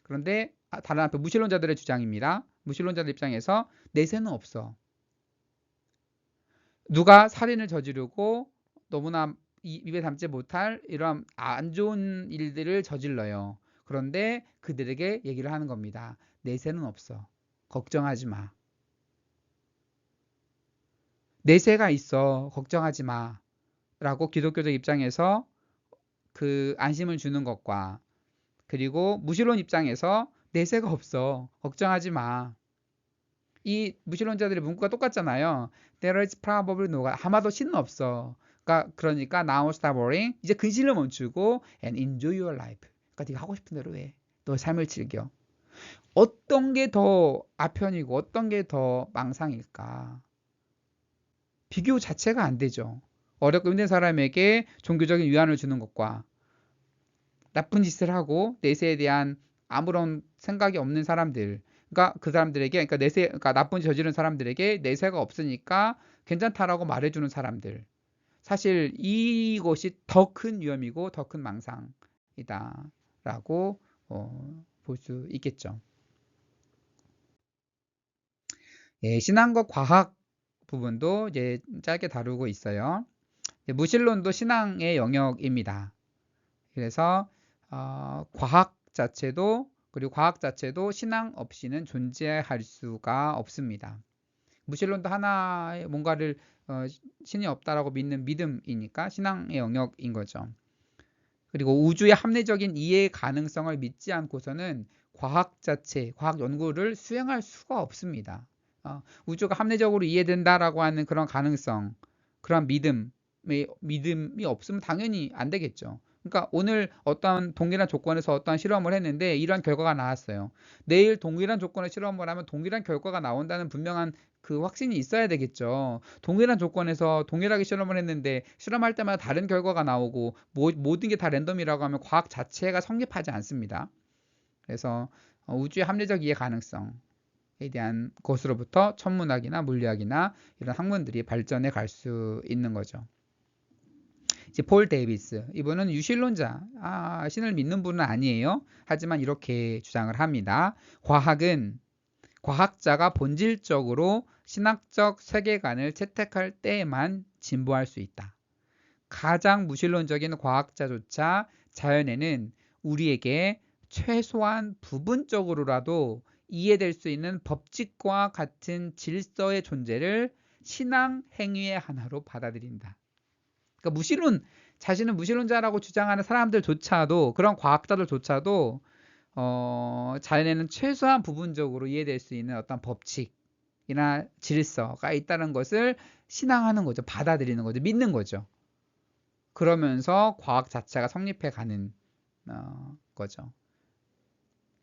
그런데 다른 한편 무신론자들의 주장입니다. 무신론자들 입장에서 내세는 없어. 누가 살인을 저지르고 너무나 입에 담지 못할 이런 안 좋은 일들을 저질러요. 그런데 그들에게 얘기를 하는 겁니다. 내세는 없어. 걱정하지 마. 내세가 있어. 걱정하지 마. 라고 기독교적 입장에서 그 안심을 주는 것과, 그리고 무신론 입장에서 내세가 없어. 걱정하지 마. 이 무신론자들의 문구가 똑같잖아요. There is probably no God. 아마도 신은 없어. 그러니까 now stop worrying. 이제 근심을 멈추고 and enjoy your life. 그러니까 네가 하고 싶은 대로 해. 너 삶을 즐겨. 어떤 게 더 아편이고 어떤 게 더 망상일까? 비교 자체가 안 되죠. 어렵고 힘든 사람에게 종교적인 위안을 주는 것과 나쁜 짓을 하고 내세에 대한 아무런 생각이 없는 사람들, 그러니까 그 사람들에게, 그러니까 나쁜 짓 저지른 사람들에게 내세가 없으니까 괜찮다라고 말해주는 사람들, 사실 이것이 더 큰 위험이고 더 큰 망상이다라고 볼 수 있겠죠. 예, 신앙과 과학 부분도 이제 짧게 다루고 있어요. 무신론도 신앙의 영역입니다. 그래서 과학 자체도 신앙 없이는 존재할 수가 없습니다. 무신론도 하나의 뭔가를 신이 없다라고 믿는 믿음이니까 신앙의 영역인 거죠. 그리고 우주의 합리적인 이해 가능성을 믿지 않고서는 과학 연구를 수행할 수가 없습니다. 우주가 합리적으로 이해된다라고 하는 그런 가능성, 그런 믿음이 없으면 당연히 안 되겠죠. 그러니까 오늘 어떠한 동일한 조건에서 어떠한 실험을 했는데 이러한 결과가 나왔어요. 내일 동일한 조건의 실험을 하면 동일한 결과가 나온다는 분명한 그 확신이 있어야 되겠죠. 동일한 조건에서 동일하게 실험을 했는데 실험할 때마다 다른 결과가 나오고 모든 게 다 랜덤이라고 하면 과학 자체가 성립하지 않습니다. 그래서 우주의 합리적 이해 가능성에 대한 것으로부터 천문학이나 물리학이나 이런 학문들이 발전해 갈 수 있는 거죠. 이제 폴 데이비스, 이분은 유실론자, 신을 믿는 분은 아니에요. 하지만 이렇게 주장을 합니다. 과학은 과학자가 본질적으로 신학적 세계관을 채택할 때에만 진보할 수 있다. 가장 무신론적인 과학자조차 자연에는 우리에게 최소한 부분적으로라도 이해될 수 있는 법칙과 같은 질서의 존재를 신앙 행위의 하나로 받아들인다. 그러니까 자신은 무신론자라고 주장하는 사람들조차도, 그런 과학자들조차도 자연에는 최소한 부분적으로 이해될 수 있는 어떤 법칙이나 질서가 있다는 것을 신앙하는 거죠. 받아들이는 거죠. 믿는 거죠. 그러면서 과학 자체가 성립해 가는 거죠.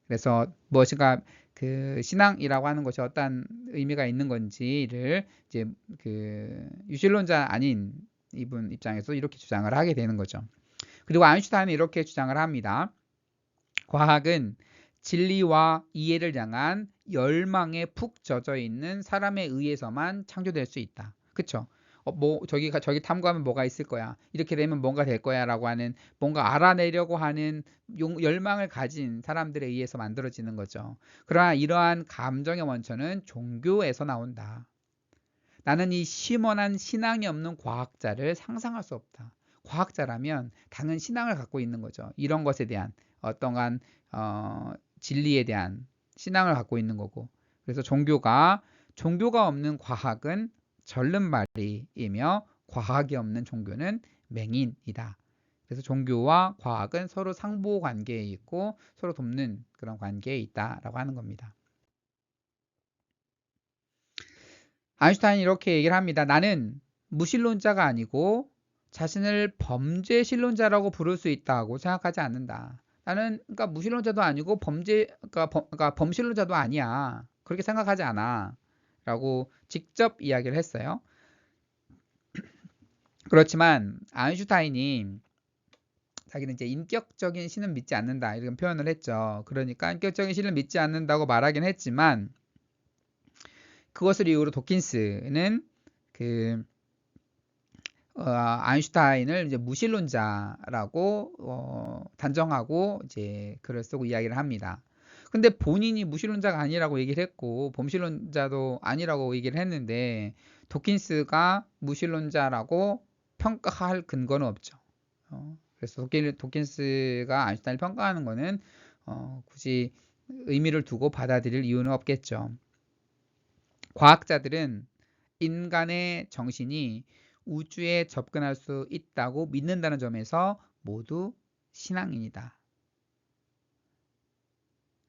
그래서 무엇인가 그 신앙이라고 하는 것이 어떤 의미가 있는 건지를 이제 그 유실론자 아닌 이분 입장에서 이렇게 주장을 하게 되는 거죠. 그리고 아인슈타인은 이렇게 주장을 합니다. 과학은 진리와 이해를 향한 열망에 푹 젖어 있는 사람에 의해서만 창조될 수 있다. 그쵸? 저기 탐구하면 뭐가 있을 거야. 이렇게 되면 뭔가 될 거야. 라고 하는 뭔가 알아내려고 하는 열망을 가진 사람들에 의해서 만들어지는 거죠. 그러나 이러한 감정의 원천은 종교에서 나온다. 나는 이 심원한 신앙이 없는 과학자를 상상할 수 없다. 과학자라면 당연 신앙을 갖고 있는 거죠. 이런 것에 대한 어떠한 진리에 대한 신앙을 갖고 있는 거고. 그래서 종교가 없는 과학은 절름발이이며 과학이 없는 종교는 맹인이다. 그래서 종교와 과학은 서로 상보 관계에 있고 서로 돕는 그런 관계에 있다라고 하는 겁니다. 아인슈타인이 이렇게 얘기를 합니다. 나는 무신론자가 아니고 자신을 범죄신론자라고 부를 수 있다고 생각하지 않는다. 나는 그러니까 무신론자도 아니고 그러니까 범신론자도 아니야. 그렇게 생각하지 않아. 라고 직접 이야기를 했어요. 그렇지만 아인슈타인이 자기는 이제 인격적인 신은 믿지 않는다 이런 표현을 했죠. 그러니까 인격적인 신을 믿지 않는다고 말하긴 했지만 그것을 이유로 도킨스는 아인슈타인을 이제 무신론자라고 단정하고 이제 글을 쓰고 이야기를 합니다. 근데 본인이 무신론자가 아니라고 얘기를 했고 범신론자도 아니라고 얘기를 했는데 도킨스가 무신론자라고 평가할 근거는 없죠. 그래서 도킨스가 아인슈타인을 평가하는 거는 굳이 의미를 두고 받아들일 이유는 없겠죠. 과학자들은 인간의 정신이 우주에 접근할 수 있다고 믿는다는 점에서 모두 신앙인이다.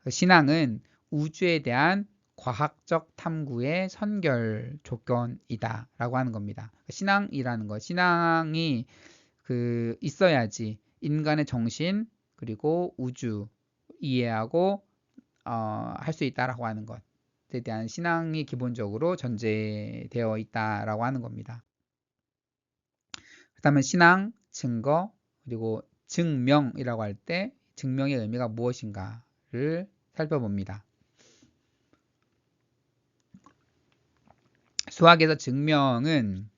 신앙은 우주에 대한 과학적 탐구의 선결 조건이다 라고 하는 겁니다. 신앙이라는 것, 신앙이 있어야지 인간의 정신 그리고 우주 이해하고 할 수 있다라고 하는 것에 대한 신앙이 기본적으로 전제되어 있다라고 하는 겁니다. 그 다음에 신앙, 증거, 그리고 증명이라고 할 때 증명의 의미가 무엇인가를 살펴봅니다. 수학에서 증명은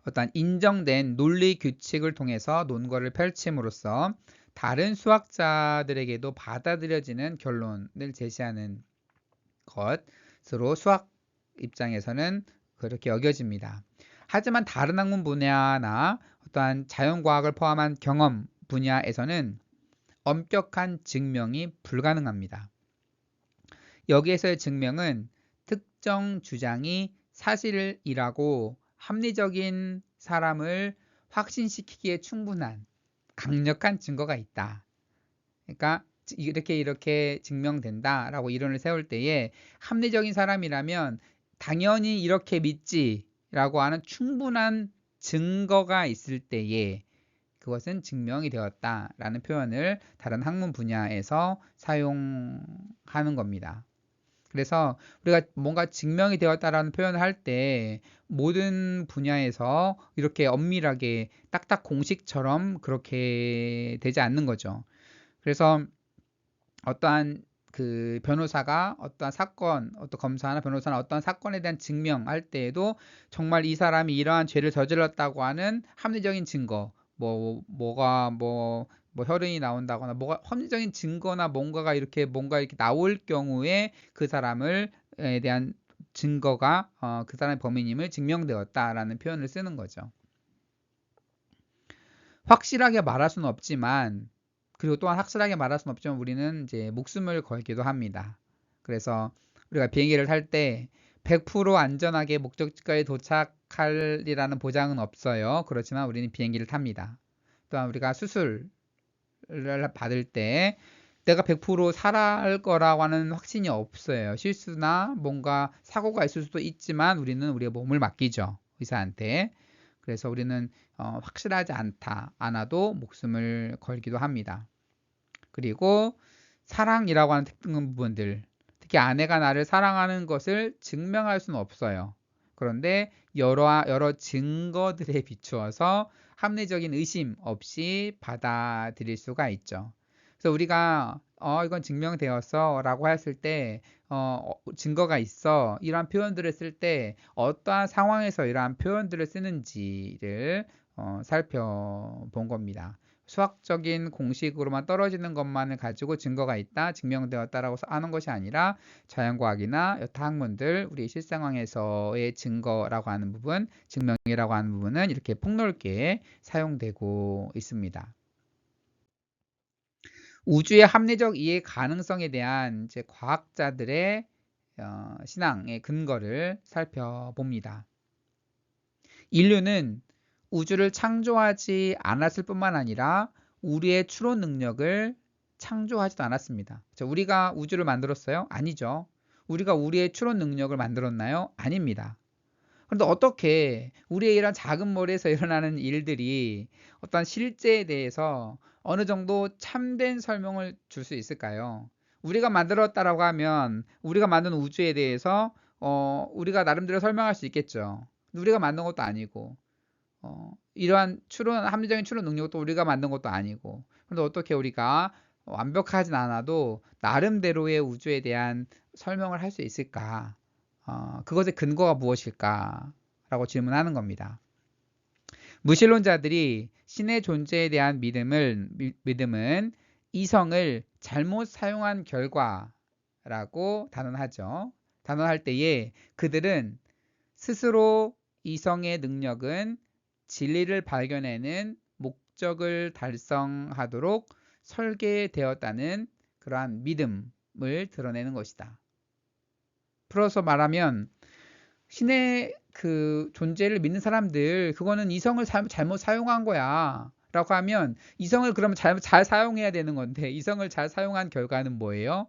어떤 인정된 논리 규칙을 통해서 논거를 펼침으로써 다른 수학자들에게도 받아들여지는 결론을 제시하는 것으로 수학 입장에서는 그렇게 여겨집니다. 하지만 다른 학문 분야나 어떠한 자연과학을 포함한 경험 분야에서는 엄격한 증명이 불가능합니다. 여기에서의 증명은 특정 주장이 사실이라고 합리적인 사람을 확신시키기에 충분한 강력한 증거가 있다. 그러니까 이렇게 증명된다라고 이론을 세울 때에 합리적인 사람이라면 당연히 이렇게 믿지라고 하는 충분한 증거가 있을 때에 그것은 증명이 되었다라는 표현을 다른 학문 분야에서 사용하는 겁니다. 그래서 우리가 뭔가 증명이 되었다라는 표현을 할 때 모든 분야에서 이렇게 엄밀하게 딱딱 공식처럼 그렇게 되지 않는 거죠. 그래서 어떠한 그 변호사가 어떠한 사건, 어떤 검사나 변호사나 어떠한 사건에 대한 증명할 때에도 정말 이 사람이 이러한 죄를 저질렀다고 하는 합리적인 증거, 뭐 혈흔이 나온다거나 뭐가 합리적인 증거나 뭔가 이렇게 나올 경우에 그 사람을 에 대한 증거가 그 사람의 범인임을 증명되었다라는 표현을 쓰는 거죠. 확실하게 말할 수는 없지만, 그리고 또한 확실하게 말할 수는 없지만 우리는 이제 목숨을 걸기도 합니다. 그래서 우리가 비행기를 탈 때 100% 안전하게 목적지까지 도착할이라는 보장은 없어요. 그렇지만 우리는 비행기를 탑니다. 또한 우리가 수술을 받을 때 내가 100% 살아갈 거라고 하는 확신이 없어요. 실수나 뭔가 사고가 있을 수도 있지만 우리는 우리의 몸을 맡기죠, 의사한테. 그래서 우리는 확실하지 않아도 목숨을 걸기도 합니다. 그리고 사랑이라고 하는 특징 부분들, 특히 아내가 나를 사랑하는 것을 증명할 수는 없어요. 그런데 여러 증거들에 비추어서 합리적인 의심 없이 받아들일 수가 있죠. 그래서 우리가 이건 증명되었어 라고 했을 때 증거가 있어, 이러한 표현들을 쓸 때 어떠한 상황에서 이러한 표현들을 쓰는지를 살펴본 겁니다. 수학적인 공식으로만 떨어지는 것만을 가지고 증거가 있다, 증명되었다라고 하는 것이 아니라 자연과학이나 여타 학문들, 우리 실생활에서의 증거라고 하는 부분, 증명이라고 하는 부분은 이렇게 폭넓게 사용되고 있습니다. 우주의 합리적 이해 가능성에 대한 이제 과학자들의 신앙의 근거를 살펴봅니다. 인류는 우주를 창조하지 않았을 뿐만 아니라 우리의 추론 능력을 창조하지도 않았습니다. 우리가 우주를 만들었어요? 아니죠. 우리가 우리의 추론 능력을 만들었나요? 아닙니다. 그런데 어떻게 우리의 이런 작은 머리에서 일어나는 일들이 어떤 실제에 대해서 어느 정도 참된 설명을 줄 수 있을까요? 우리가 만들었다라고 하면 우리가 만든 우주에 대해서 우리가 나름대로 설명할 수 있겠죠. 우리가 만든 것도 아니고 이러한 합리적인 추론 능력도 우리가 만든 것도 아니고, 그런데 어떻게 우리가 완벽하진 않아도 나름대로의 우주에 대한 설명을 할 수 있을까? 그것의 근거가 무엇일까? 라고 질문하는 겁니다. 무신론자들이 신의 존재에 대한 믿음은 이성을 잘못 사용한 결과라고 단언하죠. 단언할 때에 그들은 스스로 이성의 능력은 진리를 발견해내는 목적을 달성하도록 설계되었다는 그러한 믿음을 드러내는 것이다. 풀어서 말하면 신의 그 존재를 믿는 사람들, 그거는 이성을 잘못 사용한 거야 라고 하면, 이성을 그러면 잘 사용해야 되는 건데 이성을 잘 사용한 결과는 뭐예요?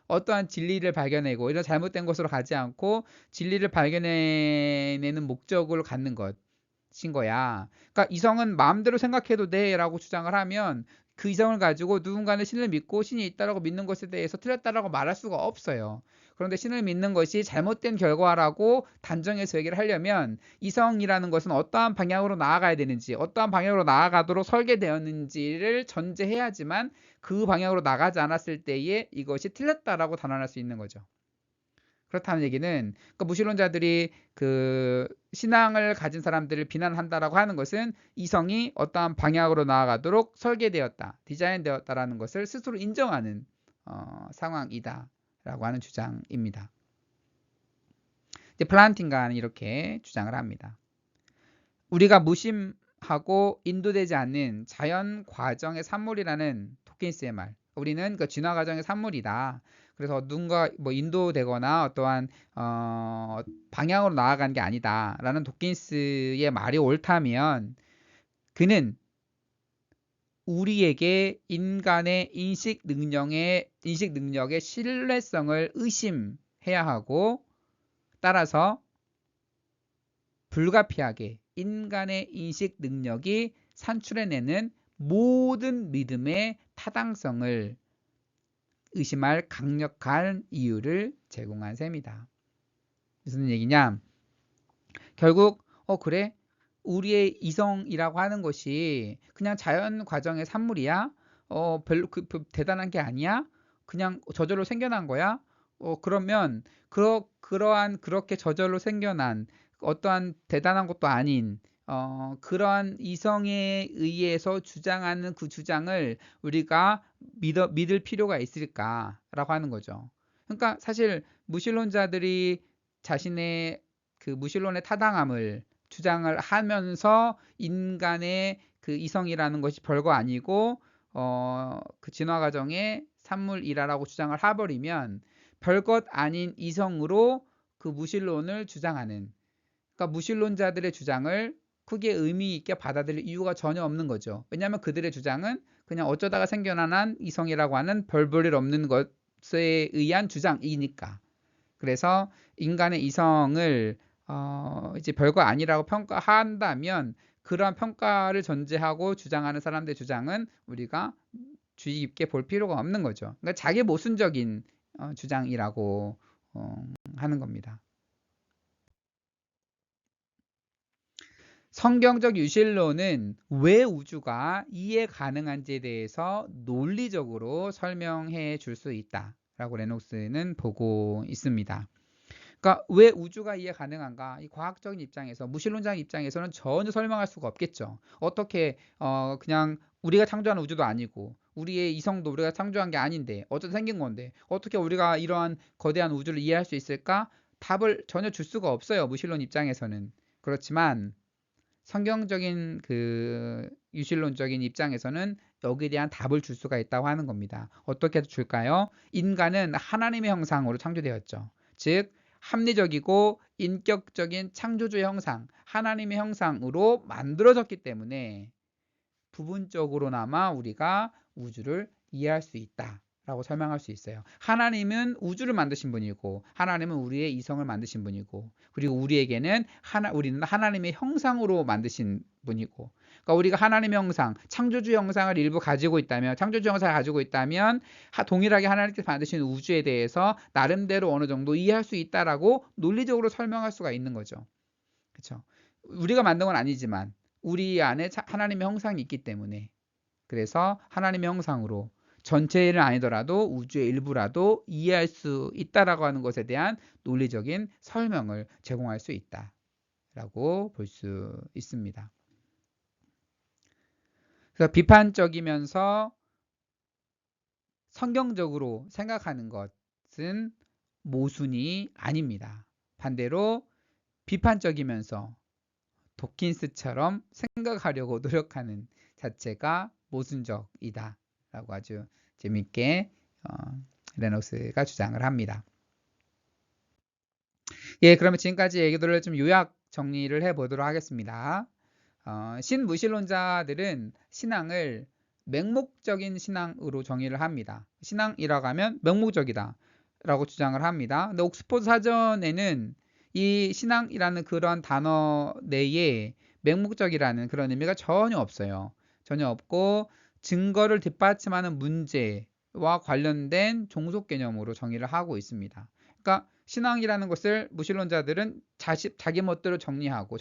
어떠한 진리를 발견하고 이런 잘못된 것으로 가지 않고 진리를 발견해내는 목적을 갖는 것인 거야. 그러니까 이성은 마음대로 생각해도 돼 라고 주장을 하면 그 이성을 가지고 누군가는 신을 믿고 신이 있다라고 믿는 것에 대해서 틀렸다라고 말할 수가 없어요. 그런데 신을 믿는 것이 잘못된 결과라고 단정해서 얘기를 하려면 이성이라는 것은 어떠한 방향으로 나아가야 되는지, 어떠한 방향으로 나아가도록 설계되었는지를 전제해야지만 그 방향으로 나가지 않았을 때에 이것이 틀렸다라고 단언할 수 있는 거죠. 그렇다는 얘기는 무신론자들이 그 신앙을 가진 사람들을 비난한다라고 하는 것은 이성이 어떠한 방향으로 나아가도록 설계되었다, 디자인되었다라는 것을 스스로 인정하는 상황이다라고 하는 주장입니다. 이제 플란팅가는 이렇게 주장을 합니다. 우리가 무심하고 인도되지 않는 자연 과정의 산물이라는 토킨스의 말. 우리는 그 진화 과정의 산물이다. 그래서 누군가 인도되거나 어떠한 방향으로 나아간 게 아니다라는 도킨스의 말이 옳다면, 그는 우리에게 인간의 인식 능력의 신뢰성을 의심해야 하고, 따라서 불가피하게 인간의 인식 능력이 산출해내는 모든 믿음의 타당성을 의심할 강력한 이유를 제공한 셈이다. 무슨 얘기냐? 결국 그래? 우리의 이성이라고 하는 것이 그냥 자연 과정의 산물이야? 별로 대단한 게 아니야? 그냥 저절로 생겨난 거야? 그러면 그러한 그렇게 저절로 생겨난 어떠한 대단한 것도 아닌 그러한 이성에 의해서 주장하는 그 주장을 우리가 믿을 필요가 있을까라고 하는 거죠. 그러니까 사실 무신론자들이 자신의 그 무신론의 타당함을 주장을 하면서 인간의 그 이성이라는 것이 별거 아니고 그 진화 과정의 산물이라고 주장을 해버리면 별것 아닌 이성으로 그 무신론을 주장하는, 그러니까 무신론자들의 주장을 크게 의미 있게 받아들일 이유가 전혀 없는 거죠. 왜냐하면 그들의 주장은 그냥 어쩌다가 생겨난 이성이라고 하는 별 볼 일 없는 것에 의한 주장이니까. 그래서 인간의 이성을 이제 별거 아니라고 평가한다면 그러한 평가를 전제하고 주장하는 사람들의 주장은 우리가 주의 깊게 볼 필요가 없는 거죠. 그러니까 자기 모순적인 주장이라고 하는 겁니다. 성경적 유실론은 왜 우주가 이해 가능한지에 대해서 논리적으로 설명해 줄 수 있다라고 레녹스는 보고 있습니다. 그러니까 왜 우주가 이해 가능한가? 이 과학적인 입장에서, 무신론자 입장에서는 전혀 설명할 수가 없겠죠. 어떻게 그냥 우리가 창조한 우주도 아니고 우리의 이성도 우리가 창조한 게 아닌데 어쩌다 생긴 건데 어떻게 우리가 이러한 거대한 우주를 이해할 수 있을까? 답을 전혀 줄 수가 없어요. 무신론 입장에서는. 그렇지만 성경적인 그 유실론적인 입장에서는 여기에 대한 답을 줄 수가 있다고 하는 겁니다. 어떻게 줄까요? 인간은 하나님의 형상으로 창조되었죠. 즉 합리적이고 인격적인 창조주의 형상, 하나님의 형상으로 만들어졌기 때문에 부분적으로나마 우리가 우주를 이해할 수 있다 라고 설명할 수 있어요. 하나님은 우주를 만드신 분이고 하나님은 우리의 이성을 만드신 분이고 그리고 우리에게는 우리는 하나님의 형상으로 만드신 분이고, 그러니까 우리가 하나님의 형상, 창조주 형상을 일부 가지고 있다면, 창조주 형상을 가지고 있다면 동일하게 하나님께서 만드신 우주에 대해서 나름대로 어느 정도 이해할 수 있다라고 논리적으로 설명할 수가 있는 거죠. 그렇죠? 우리가 만든 건 아니지만 우리 안에 하나님의 형상이 있기 때문에, 그래서 하나님의 형상으로 전체를 아니더라도 우주의 일부라도 이해할 수 있다라고 하는 것에 대한 논리적인 설명을 제공할 수 있다라고 볼 수 있습니다. 그래서 비판적이면서 성경적으로 생각하는 것은 모순이 아닙니다. 반대로 비판적이면서 도킨스처럼 생각하려고 노력하는 자체가 모순적이다 라고 아주 재밌게 레녹스가 주장을 합니다. 예, 그러면 지금까지 얘기들을 좀 요약 정리를 해보도록 하겠습니다. 신무신론자들은 신앙을 맹목적인 신앙으로 정의를 합니다. 신앙이라고 하면 맹목적이다 라고 주장을 합니다. 근데 옥스포드 사전에는 이 신앙이라는 그런 단어 내에 맹목적이라는 그런 의미가 전혀 없어요. 전혀 없고 증거를 뒷받침하는 문제와 관련된 종속 개념으로 정의를 하고 있습니다. 그러니까 신앙이라는 것을 무신론자들은 자기 멋대로 정의하고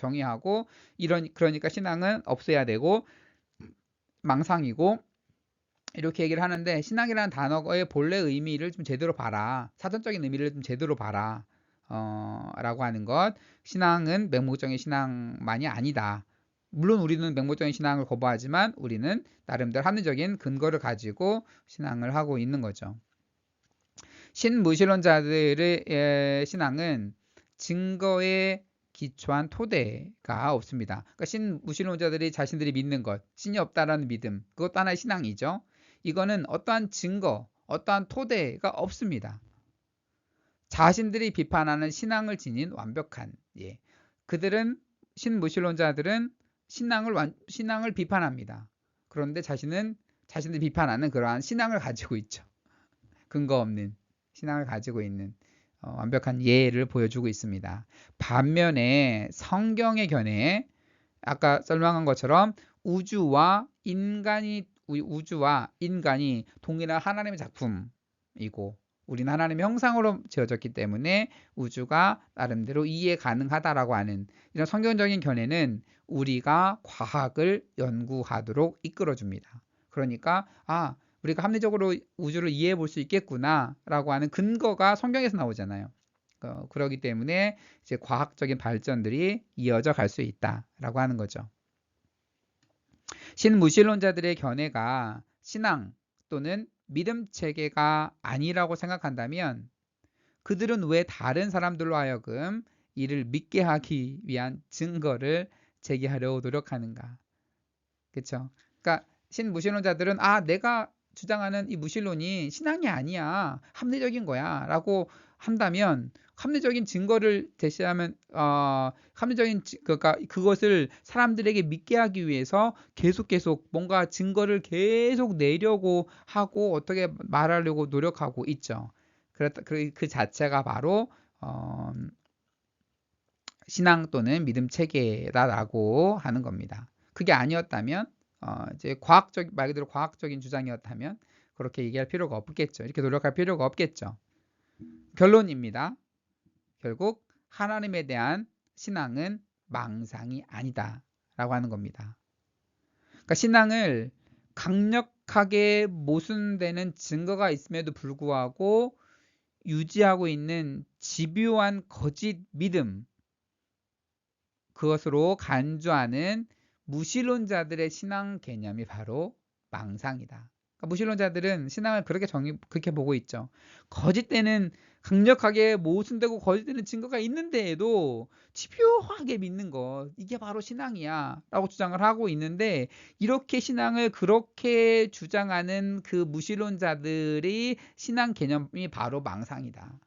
그러니까 신앙은 없어야 되고 망상이고 이렇게 얘기를 하는데, 신앙이라는 단어의 본래 의미를 좀 제대로 봐라, 사전적인 의미를 좀 제대로 봐라 라고 하는 것. 신앙은 맹목적인 신앙만이 아니다. 물론 우리는 맹목적인 신앙을 거부하지만 우리는 나름대로 합리적인 근거를 가지고 신앙을 하고 있는 거죠. 신무신론자들의 신앙은 증거에 기초한 토대가 없습니다. 그러니까 신무신론자들이 자신들이 믿는 것, 신이 없다라는 믿음, 그것도 하나의 신앙이죠. 이거는 어떠한 증거, 어떠한 토대가 없습니다. 자신들이 비판하는 신앙을 지닌 완벽한, 그들은 신무신론자들은 신앙을 비판합니다. 그런데 자신들이 비판하는 그러한 신앙을 가지고 있죠. 근거 없는 신앙을 가지고 있는 완벽한 예를 보여주고 있습니다. 반면에 성경의 견해, 아까 설명한 것처럼 우주와 인간이 동일한 하나님의 작품이고 우리는 하나님의 형상으로 지어졌기 때문에 우주가 나름대로 이해 가능하다라고 하는 이런 성경적인 견해는 우리가 과학을 연구하도록 이끌어줍니다. 그러니까 우리가 합리적으로 우주를 이해해 볼 수 있겠구나라고 하는 근거가 성경에서 나오잖아요. 그렇기 때문에 이제 과학적인 발전들이 이어져 갈 수 있다라고 하는 거죠. 신무신론자들의 견해가 신앙 또는 믿음 체계가 아니라고 생각한다면 그들은 왜 다른 사람들로 하여금 이를 믿게 하기 위한 증거를 제기하려고 노력하는가? 그렇죠? 그러니까 신무신론자들은 내가 주장하는 이 무신론이 신앙이 아니야, 합리적인 거야 라고 한다면 합리적인 증거를 제시하면 그러니까 그것을 사람들에게 믿게 하기 위해서 계속 뭔가 증거를 계속 내려고 하고 어떻게 말하려고 노력하고 있죠. 그 자체가 바로 신앙 또는 믿음 체계다라고 하는 겁니다. 그게 아니었다면 이제 말 그대로 과학적인 주장이었다면 그렇게 얘기할 필요가 없겠죠. 이렇게 노력할 필요가 없겠죠. 결론입니다. 결국 하나님에 대한 신앙은 망상이 아니다 라고 하는 겁니다. 그러니까 신앙을 강력하게 모순되는 증거가 있음에도 불구하고 유지하고 있는 집요한 거짓 믿음, 그것으로 간주하는 무신론자들의 신앙 개념이 바로 망상이다. 그러니까 무신론자들은 신앙을 그렇게 보고 있죠. 거짓되는 강력하게 모순되고 거짓되는 증거가 있는데에도 집요하게 믿는 것, 이게 바로 신앙이야 라고 주장을 하고 있는데, 이렇게 신앙을 그렇게 주장하는 그 무신론자들이 신앙 개념이 바로 망상이다.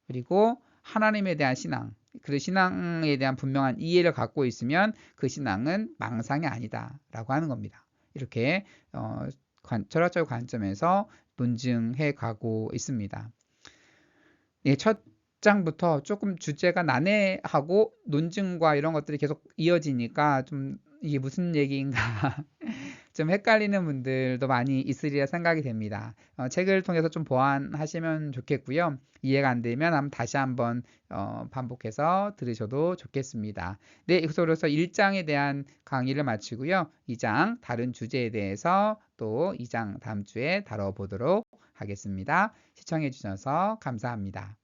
그리고 하나님에 대한 신앙, 그 신앙에 대한 분명한 이해를 갖고 있으면 그 신앙은 망상이 아니다 라고 하는 겁니다. 이렇게 철학적 관점에서 논증해 가고 있습니다. 첫 장부터 조금 주제가 난해하고 논증과 이런 것들이 계속 이어지니까 좀 이게 무슨 얘기인가 좀 헷갈리는 분들도 많이 있으리라 생각이 됩니다. 책을 통해서 좀 보완하시면 좋겠고요. 이해가 안 되면 다시 한번 반복해서 들으셔도 좋겠습니다. 네, 이것으로서 1장에 대한 강의를 마치고요. 2장 다른 주제에 대해서 또 2장 다음 주에 다뤄보도록 하겠습니다. 시청해 주셔서 감사합니다.